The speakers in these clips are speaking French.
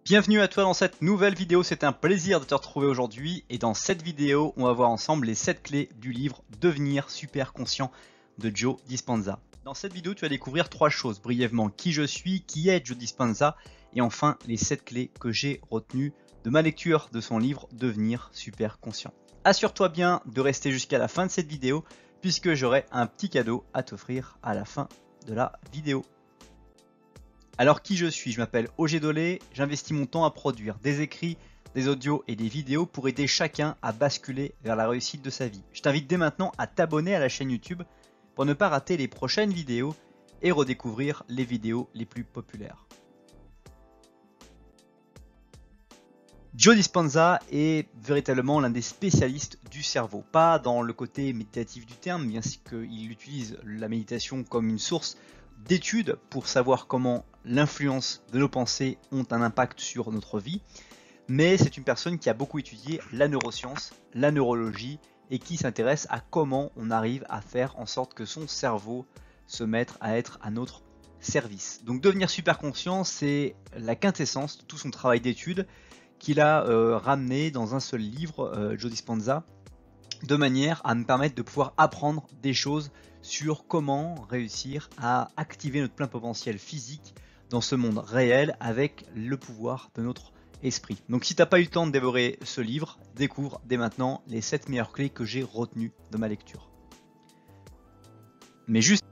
Bienvenue à toi dans cette nouvelle vidéo, c'est un plaisir de te retrouver aujourd'hui et dans cette vidéo on va voir ensemble les 7 clés du livre Devenir super conscient de Joe Dispenza. Dans cette vidéo tu vas découvrir 3 choses brièvement: qui je suis, qui est Joe Dispenza et enfin les 7 clés que j'ai retenues de ma lecture de son livre Devenir super conscient. Assure-toi bien de rester jusqu'à la fin de cette vidéo puisque j'aurai un petit cadeau à t'offrir à la fin de la vidéo. Alors qui je suis? Je m'appelle Ogé Dolé, j'investis mon temps à produire des écrits, des audios et des vidéos pour aider chacun à basculer vers la réussite de sa vie. Je t'invite dès maintenant à t'abonner à la chaîne YouTube pour ne pas rater les prochaines vidéos et redécouvrir les vidéos les plus populaires. Joe Dispenza est véritablement l'un des spécialistes du cerveau, pas dans le côté méditatif du terme, bien qu'il utilise la méditation comme une source d'études pour savoir comment l'influence de nos pensées ont un impact sur notre vie, mais c'est une personne qui a beaucoup étudié la neuroscience, la neurologie et qui s'intéresse à comment on arrive à faire en sorte que son cerveau se mette à être à notre service. Donc devenir super conscient, c'est la quintessence de tout son travail d'études qu'il a ramené dans un seul livre, Joe Dispenza, de manière à me permettre de pouvoir apprendre des choses sur comment réussir à activer notre plein potentiel physique dans ce monde réel avec le pouvoir de notre esprit. Donc si tu n'as pas eu le temps de dévorer ce livre, découvre dès maintenant les 7 meilleures clés que j'ai retenues de ma lecture. Mais juste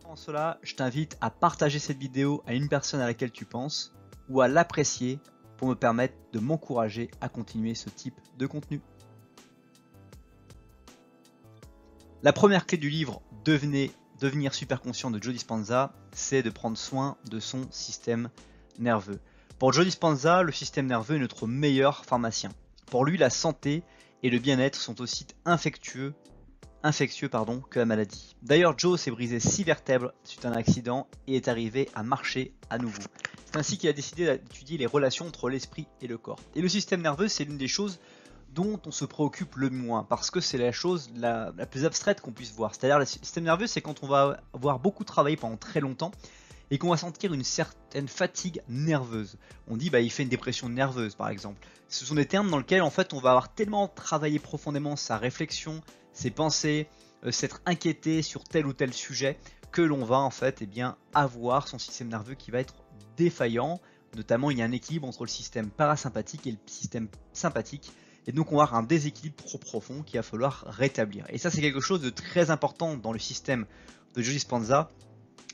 avant cela, je t'invite à partager cette vidéo à une personne à laquelle tu penses ou à l'apprécier pour me permettre de m'encourager à continuer ce type de contenu. La première clé du livre Devenir super conscient de Joe Dispenza, c'est de prendre soin de son système nerveux. Pour Joe Dispenza, le système nerveux est notre meilleur pharmacien. Pour lui, la santé et le bien-être sont aussi infectieux que la maladie. D'ailleurs, Joe s'est brisé 6 vertèbres suite à un accident et est arrivé à marcher à nouveau. C'est ainsi qu'il a décidé d'étudier les relations entre l'esprit et le corps. Et le système nerveux, c'est l'une des choses dont on se préoccupe le moins, parce que c'est la chose la plus abstraite qu'on puisse voir. C'est-à-dire le système nerveux, c'est quand on va avoir beaucoup travaillé pendant très longtemps et qu'on va sentir une certaine fatigue nerveuse. On dit il fait une dépression nerveuse par exemple. Ce sont des termes dans lesquels en fait on va avoir tellement travaillé profondément sa réflexion, ses pensées, s'être inquiété sur tel ou tel sujet que l'on va en fait avoir son système nerveux qui va être défaillant. Notamment il y a un équilibre entre le système parasympathique et le système sympathique. Et donc on va avoir un déséquilibre trop profond qu'il va falloir rétablir. Et ça c'est quelque chose de très important dans le système de Joe Dispenza,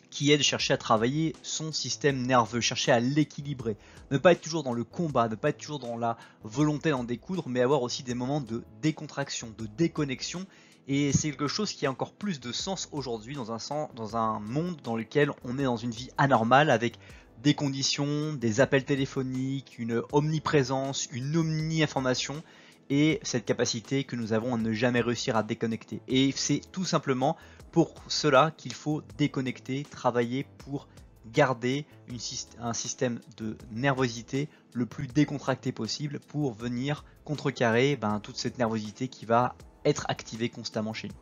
qui est de chercher à travailler son système nerveux, chercher à l'équilibrer. Ne pas être toujours dans le combat, ne pas être toujours dans la volonté d'en découdre, mais avoir aussi des moments de décontraction, de déconnexion. Et c'est quelque chose qui a encore plus de sens aujourd'hui dans un monde dans lequel on est dans une vie anormale avec des conditions, des appels téléphoniques, une omniprésence, une omni-information et cette capacité que nous avons à ne jamais réussir à déconnecter. Et c'est tout simplement pour cela qu'il faut déconnecter, travailler pour garder un système de nervosité le plus décontracté possible pour venir contrecarrer toute cette nervosité qui va être activée constamment chez nous.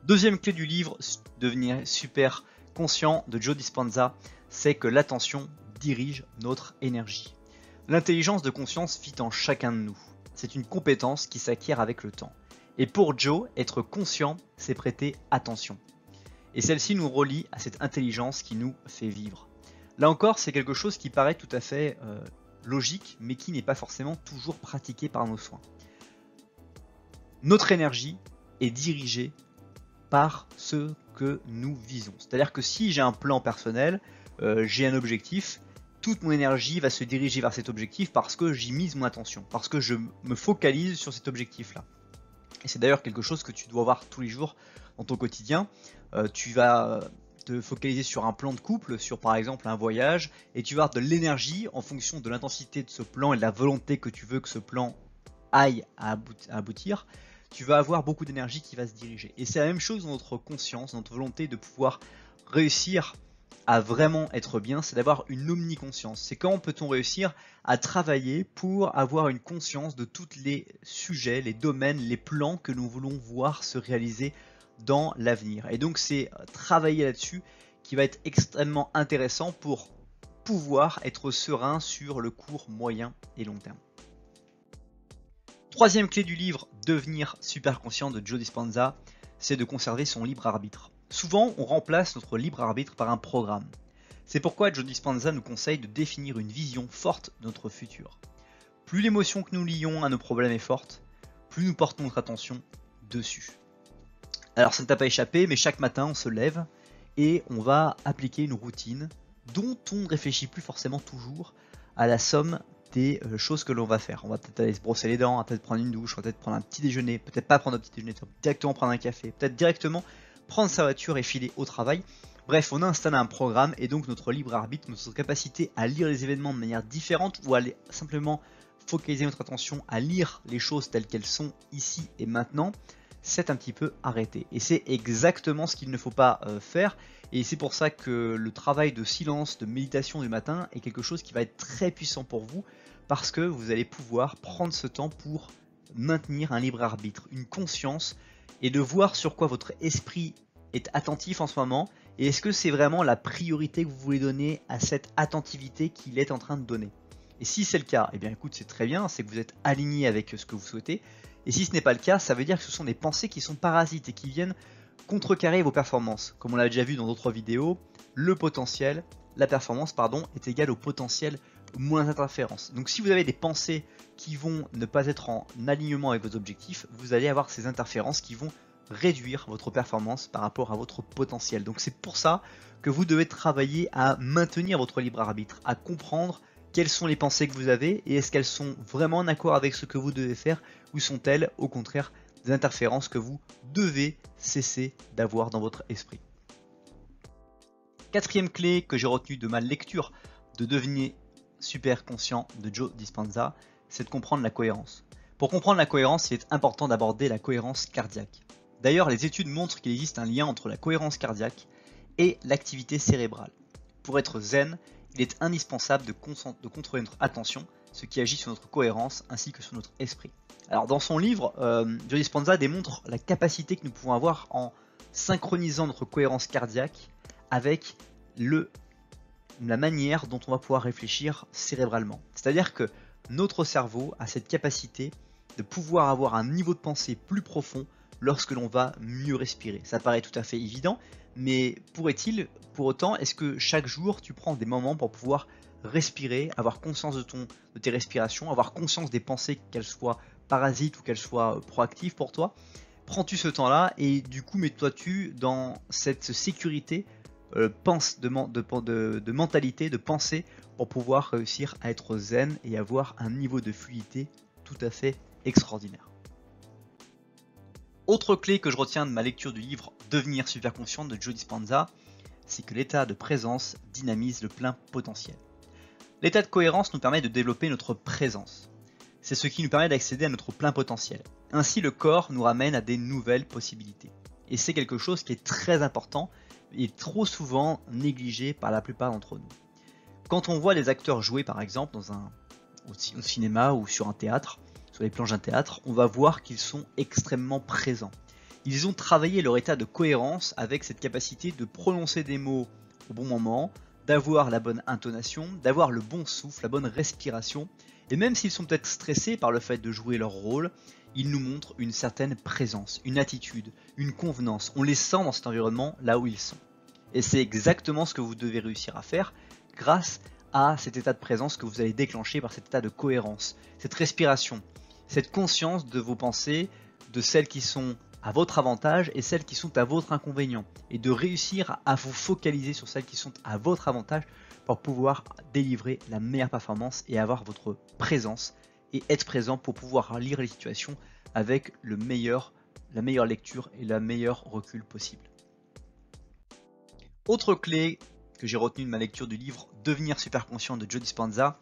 Deuxième clé du livre, Devenir super conscient de Joe Dispenza, c'est que l'attention dirige notre énergie. L'intelligence de conscience vit en chacun de nous. C'est une compétence qui s'acquiert avec le temps. Et pour Joe, être conscient, c'est prêter attention. Et celle-ci nous relie à cette intelligence qui nous fait vivre. Là encore, c'est quelque chose qui paraît tout à fait logique, mais qui n'est pas forcément toujours pratiqué par nos soins. Notre énergie est dirigée par ce que nous visons. C'est-à-dire que si j'ai un plan personnel, j'ai un objectif, toute mon énergie va se diriger vers cet objectif parce que j'y mise mon attention, parce que je me focalise sur cet objectif-là. Et c'est d'ailleurs quelque chose que tu dois voir tous les jours dans ton quotidien. Tu vas te focaliser sur un plan de couple, sur par exemple un voyage, et tu vas avoir de l'énergie en fonction de l'intensité de ce plan et de la volonté que tu veux que ce plan aille à aboutir. Tu vas avoir beaucoup d'énergie qui va se diriger. Et c'est la même chose dans notre conscience, dans notre volonté de pouvoir réussir à vraiment être bien, c'est d'avoir une omniconscience. C'est comment peut-on réussir à travailler pour avoir une conscience de tous les sujets, les domaines, les plans que nous voulons voir se réaliser dans l'avenir. Et donc c'est travailler là-dessus qui va être extrêmement intéressant pour pouvoir être serein sur le court, moyen et long terme. Troisième clé du livre Devenir super conscient de Joe Dispenza, c'est de conserver son libre arbitre. Souvent, on remplace notre libre arbitre par un programme. C'est pourquoi Joe Dispenza nous conseille de définir une vision forte de notre futur. Plus l'émotion que nous lions à nos problèmes est forte, plus nous portons notre attention dessus. Alors ça ne t'a pas échappé, mais chaque matin on se lève et on va appliquer une routine dont on ne réfléchit plus forcément toujours à la somme des choses que l'on va faire. On va peut-être aller se brosser les dents, on va peut-être prendre une douche, on va peut-être prendre un petit déjeuner, peut-être pas prendre un petit déjeuner, directement prendre un café, peut-être directement prendre sa voiture et filer au travail. Bref, on a installé un programme et donc notre libre arbitre, notre capacité à lire les événements de manière différente ou à aller simplement focaliser notre attention à lire les choses telles qu'elles sont ici et maintenant, c'est un petit peu arrêté. Et c'est exactement ce qu'il ne faut pas faire. Et c'est pour ça que le travail de silence, de méditation du matin est quelque chose qui va être très puissant pour vous, parce que vous allez pouvoir prendre ce temps pour maintenir un libre arbitre, une conscience, et de voir sur quoi votre esprit est attentif en ce moment, et est-ce que c'est vraiment la priorité que vous voulez donner à cette attentivité qu'il est en train de donner. Et si c'est le cas, eh bien écoute, c'est très bien, c'est que vous êtes aligné avec ce que vous souhaitez. Et si ce n'est pas le cas, ça veut dire que ce sont des pensées qui sont parasites et qui viennent contrecarrer vos performances. Comme on l'a déjà vu dans d'autres vidéos, la performance est égale au potentiel moins d'interférences. Donc si vous avez des pensées qui vont ne pas être en alignement avec vos objectifs, vous allez avoir ces interférences qui vont réduire votre performance par rapport à votre potentiel. Donc c'est pour ça que vous devez travailler à maintenir votre libre arbitre, à comprendre quelles sont les pensées que vous avez et est-ce qu'elles sont vraiment en accord avec ce que vous devez faire ou sont-elles au contraire des interférences que vous devez cesser d'avoir dans votre esprit. Quatrième clé que j'ai retenue de ma lecture de Devenir super conscient de Joe Dispenza, c'est de comprendre la cohérence. Pour comprendre la cohérence, il est important d'aborder la cohérence cardiaque. D'ailleurs, les études montrent qu'il existe un lien entre la cohérence cardiaque et l'activité cérébrale. Pour être zen, il est indispensable de contrôler notre attention, ce qui agit sur notre cohérence ainsi que sur notre esprit. Alors dans son livre, Joe Dispenza démontre la capacité que nous pouvons avoir en synchronisant notre cohérence cardiaque avec la manière dont on va pouvoir réfléchir cérébralement. C'est-à-dire que notre cerveau a cette capacité de pouvoir avoir un niveau de pensée plus profond lorsque l'on va mieux respirer. Ça paraît tout à fait évident, mais pour autant, est-ce que chaque jour tu prends des moments pour pouvoir respirer, avoir conscience de tes respirations, avoir conscience des pensées, qu'elles soient parasites ou qu'elles soient proactives pour toi? Prends-tu ce temps-là et du coup mets-toi-tu dans cette sécurité de mentalité, de pensée pour pouvoir réussir à être zen et avoir un niveau de fluidité tout à fait extraordinaire. Autre clé que je retiens de ma lecture du livre Devenir super conscient de Joe Dispenza, c'est que l'état de présence dynamise le plein potentiel. L'état de cohérence nous permet de développer notre présence. C'est ce qui nous permet d'accéder à notre plein potentiel. Ainsi, le corps nous ramène à des nouvelles possibilités. Et c'est quelque chose qui est très important et trop souvent négligé par la plupart d'entre nous. Quand on voit les acteurs jouer par exemple au cinéma ou sur un théâtre, sur les planches d'un théâtre, on va voir qu'ils sont extrêmement présents. Ils ont travaillé leur état de cohérence avec cette capacité de prononcer des mots au bon moment, d'avoir la bonne intonation, d'avoir le bon souffle, la bonne respiration. Et même s'ils sont peut-être stressés par le fait de jouer leur rôle, ils nous montrent une certaine présence, une attitude, une convenance. On les sent dans cet environnement là où ils sont. Et c'est exactement ce que vous devez réussir à faire grâce à cet état de présence que vous allez déclencher par cet état de cohérence, cette respiration, cette conscience de vos pensées, de celles qui sont à votre avantage et celles qui sont à votre inconvénient, et de réussir à vous focaliser sur celles qui sont à votre avantage pour pouvoir délivrer la meilleure performance et avoir votre présence et être présent pour pouvoir lire les situations avec la meilleure lecture et le meilleur recul possible. Autre clé que j'ai retenue de ma lecture du livre Devenir super conscient de Joe Dispenza,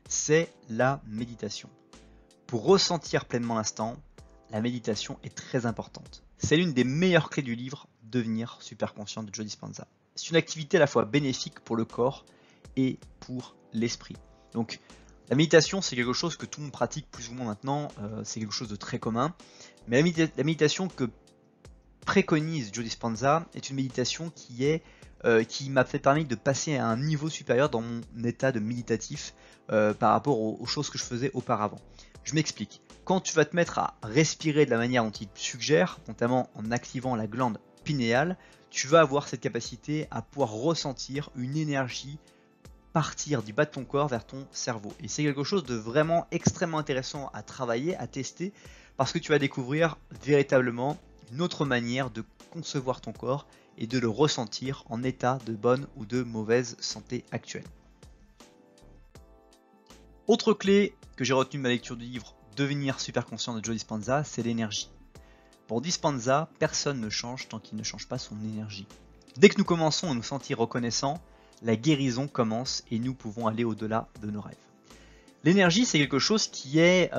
c'est la méditation. Pour ressentir pleinement l'instant, la méditation est très importante. C'est l'une des meilleures clés du livre Devenir super conscient de Joe Dispenza. C'est une activité à la fois bénéfique pour le corps et pour l'esprit. Donc la méditation, c'est quelque chose que tout le monde pratique plus ou moins maintenant, c'est quelque chose de très commun. Mais la méditation que préconise Joe Dispenza est une méditation qui est qui m'a permis de passer à un niveau supérieur dans mon état de méditatif par rapport aux choses que je faisais auparavant. Je m'explique. Quand tu vas te mettre à respirer de la manière dont il te suggère, notamment en activant la glande pinéale, tu vas avoir cette capacité à pouvoir ressentir une énergie partir du bas de ton corps vers ton cerveau. Et c'est quelque chose de vraiment extrêmement intéressant à travailler, à tester, parce que tu vas découvrir véritablement une autre manière de concevoir ton corps et de le ressentir en état de bonne ou de mauvaise santé actuelle. Autre clé que j'ai retenue de ma lecture du livre Devenir super conscient de Joe Dispenza, c'est l'énergie. Pour Dispenza, personne ne change tant qu'il ne change pas son énergie. Dès que nous commençons à nous sentir reconnaissants, la guérison commence et nous pouvons aller au-delà de nos rêves. L'énergie, c'est quelque chose qui est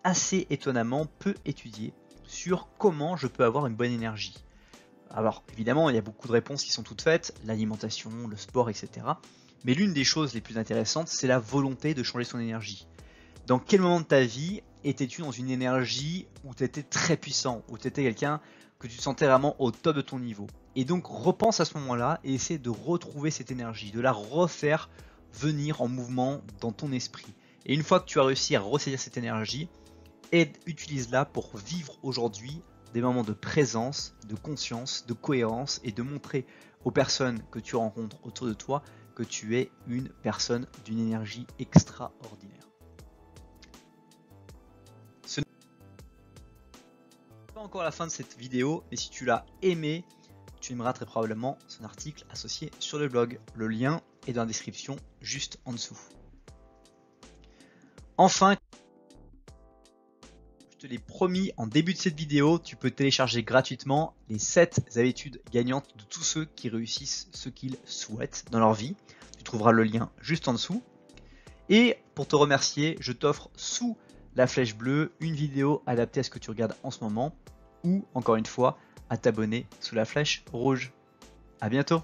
assez étonnamment peu étudié sur comment je peux avoir une bonne énergie. Alors évidemment, il y a beaucoup de réponses qui sont toutes faites, l'alimentation, le sport, etc. Mais l'une des choses les plus intéressantes, c'est la volonté de changer son énergie. Dans quel moment de ta vie étais-tu dans une énergie où tu étais très puissant, où tu étais quelqu'un que tu te sentais vraiment au top de ton niveau? Et donc repense à ce moment-là et essaie de retrouver cette énergie, de la refaire venir en mouvement dans ton esprit. Et une fois que tu as réussi à ressaisir cette énergie, utilise-la pour vivre aujourd'hui des moments de présence, de conscience, de cohérence et de montrer aux personnes que tu rencontres autour de toi que tu es une personne d'une énergie extraordinaire. Ce n'est pas encore la fin de cette vidéo, mais si tu l'as aimé, tu aimeras très probablement son article associé sur le blog. Le lien est dans la description juste en dessous. Enfin, je te l'ai promis en début de cette vidéo, tu peux télécharger gratuitement les 7 habitudes gagnantes de tous ceux qui réussissent ce qu'ils souhaitent dans leur vie. Tu trouveras le lien juste en dessous. Et pour te remercier, je t'offre sous la flèche bleue une vidéo adaptée à ce que tu regardes en ce moment ou, encore une fois, à t'abonner sous la flèche rouge. À bientôt!